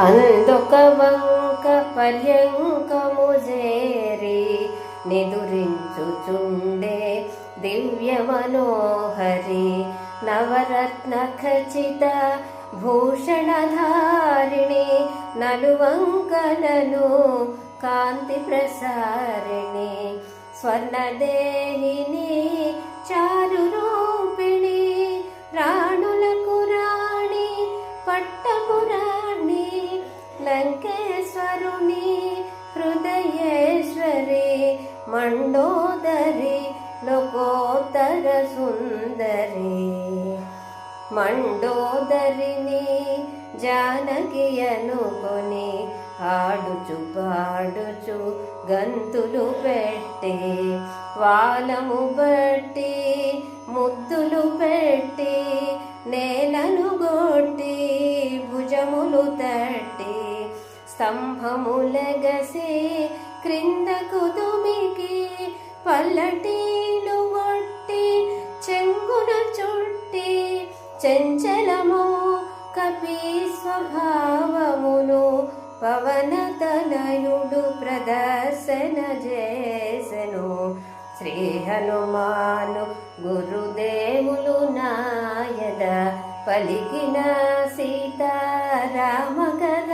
అందొక వంక పర్యంకము జేరి నిదురించుచుండే దివ్య మనోహరి నవరత్న ఖచిత భూషణధారిణి నలువంకలను కాంతి ప్రసారిణి స్వర్ణదేహిని చారు రూపిణి రాణులకు రాణి పట్టపురాణి లంకేశ్వరుని హృదయేశ్వరి మండోదరి లోకోత్తర సుందరి మండోదరిని జానకి అనుకొని ఆడుచు పాడుచు గంతులు పెట్టి వాలము బట్టి ముద్దులు పెట్టి నేలను గొట్టి భుజములు తట్టి స్తంభములగసి క్రిందకు దుమికి పల్లటీలు కొట్టి చెంగున చుట్టి చంచలము కపి స్వభావమును పవనతనయుడు ప్రదర్శన చేసెను శ్రీ హనుమాను గురుదేవులు నాయద పలికిన సీతారామ కథ